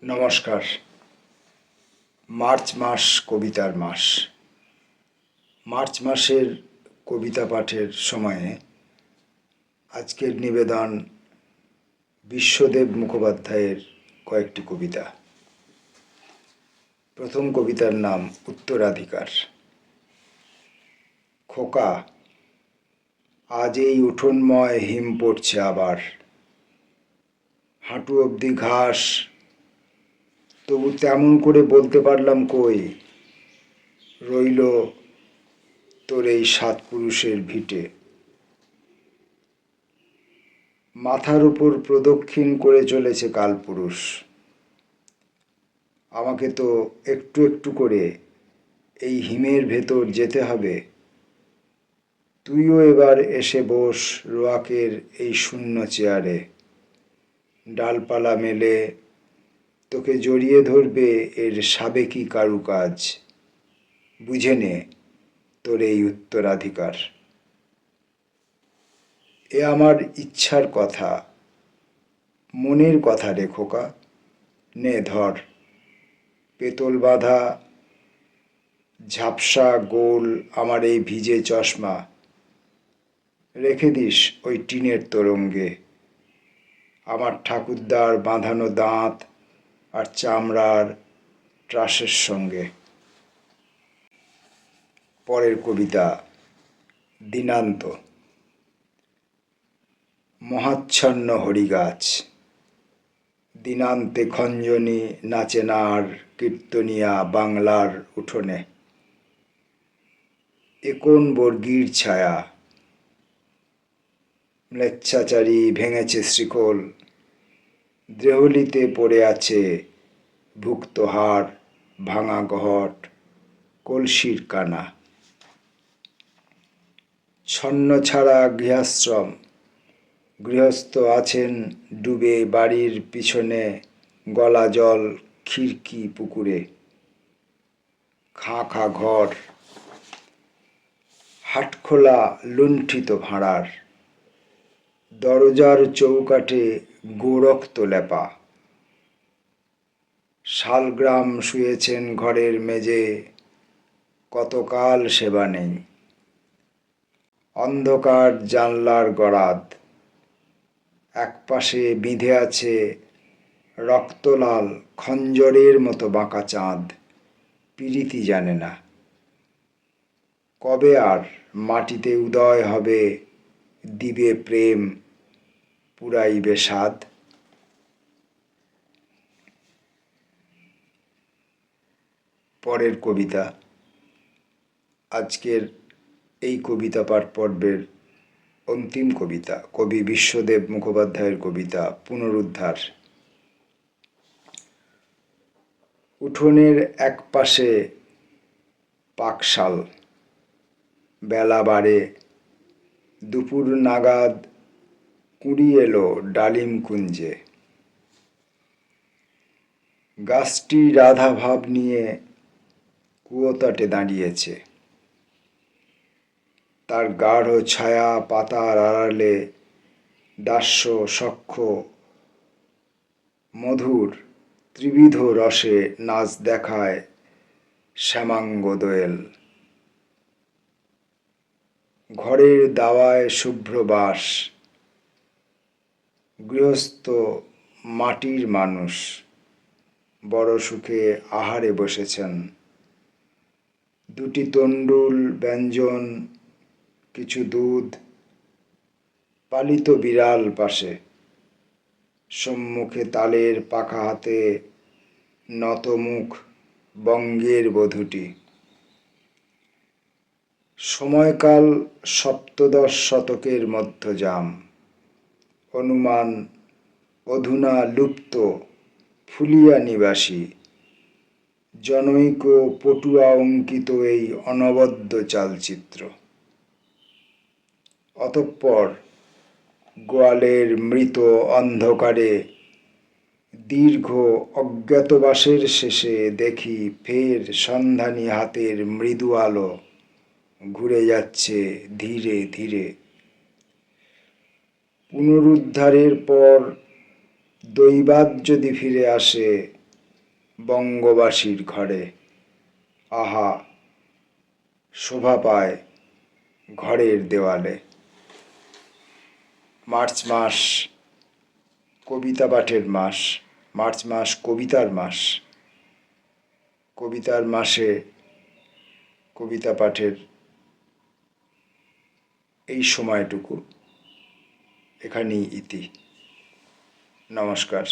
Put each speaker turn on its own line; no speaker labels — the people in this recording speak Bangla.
নমস্কার। মার্চ মাস কবিতার মাস। মার্চ মাসের কবিতা পাঠের সময়ে আজকের নিবেদন বিশ্বদেব মুখোপাধ্যায়ের কয়েকটি কবিতা। প্রথম কবিতার নাম উত্তরাধিকার। খোকা, আজ এই উঠোনময় হিম পড়ছে আবার, হাঁটু অবধি ঘাস, তবু তেমন করে বলতে পারলাম কই, রইল তোর এই সাত পুরুষের ভিটে। মাথার উপর প্রদক্ষিণ করে চলেছে কালপুরুষ, আমাকে তো একটু একটু করে এই হিমের ভেতর যেতে হবে। তুইও এবার এসে বস রোয়াকের এই শূন্য চেয়ারে, ডালপালা মেলে তোকে জড়িয়ে ধরবে এর সাবেকি কারুকাজ। বুঝে নে তোর এই উত্তরাধিকার। এ আমার ইচ্ছার কথা, মনের কথা রে খোকা। নে ধর, পেতল বাঁধা ঝাপসা গোল আমার এই ভিজে চশমা, রেখে দিস ওই টিনের তোরঙ্গে। আমার ঠাকুরদার বাঁধানো দাঁত আর চামড়ার ত্রাসের সঙ্গে। পরের কবিতা দিনান্ত। মহাচ্ছন্ন হরিগাছ, দিনান্তে খঞ্জনী নাচে নার কীর্তনিয়া বাংলার উঠোনে। এ কোন বর্গীর ছায়া, ম্লেচ্ছাচারী ভেঙেছে শ্রীখোল, দেহলিতে পড়ে আছে ভুক্তহার ভাঙা ঘট কলসির কানা। ছন্ন ছাড়া গৃহাশ্রম, গৃহস্থ আছেন ডুবে বাড়ির পিছনে গলা জল খিড়কি পুকুরে। খাঁ খাঁ ঘর, হাটখোলা লুণ্ঠিত ভাঁড়ার, দরজার চৌকাঠে গোরক্ত লেপা। শালগ্রাম শুয়েছেন ঘরের মেজে, কতকাল সেবা নেই। অন্ধকার জানলার গরাদ, একপাশে বিঁধে আছে রক্তলাল খঞ্জরের মতো বাঁকা চাঁদ। পীড়িতি জানে না কবে আর মাটিতে উদয় হবে, দিবে প্রেম পুরাইবে সাধ। পরের কবিতা আজকের এই কবিতা পাঠ পর্বের অন্তিম কবিতা, কবি বিশ্বদেব মুখোপাধ্যায়ের কবিতা পুনরুদ্ধার। উঠোনের এক পাশে পাকশাল, বেলা বাড়ে, দুপুর নাগাদ কুঁড়ি এলো ডালিম কুঞ্জে। গাছটি রাধা ভাব নিয়ে কুয়োতাটে দাঁড়িয়েছে, তার গাঢ় ছায়া পাতার আড়ালে দাস্য সখ্য মধুর ত্রিবিধ রসে নাচ দেখায় শ্যামাঙ্গ দোয়েল। ঘরের দাওয়ায় শুভ্র বাস, গৃহস্থ মাটির মানুষ বড় সুখে আহারে বসেছেন। দুটি তণ্ডুল ব্যঞ্জন, কিছু দুধ, পালিত বিড়াল পাশে। সম্মুখে তালের পাখা হাতে নতমুখ বঙ্গের বধূটি। সময়কাল সপ্তদশ শতকের মধ্যযাম, অনুমান অধুনা লুপ্ত ফুলিয়া নিবাসী। জনৈক পটুয়া অঙ্কিত এই অনবদ্য চালচিত্র। অতঃপর গোয়ালের মৃত অন্ধকারে দীর্ঘ অজ্ঞাতবাসের শেষে দেখি ফের সন্ধানী হাতের মৃদু আলো ঘুরে যাচ্ছে ধীরে ধীরে। পুনরুদ্ধারের পর দৈবাৎ যদি ফিরে আসে, বঙ্গবাসীর ঘরে আহা শোভা পায় ঘরের দেওয়ালে। মার্চ মাস কবিতা পাঠের মাস, মার্চ মাস কবিতার মাস। কবিতার মাসে কবিতা পাঠের এই সময়টুকু এখানেই ইতি। নমস্কার।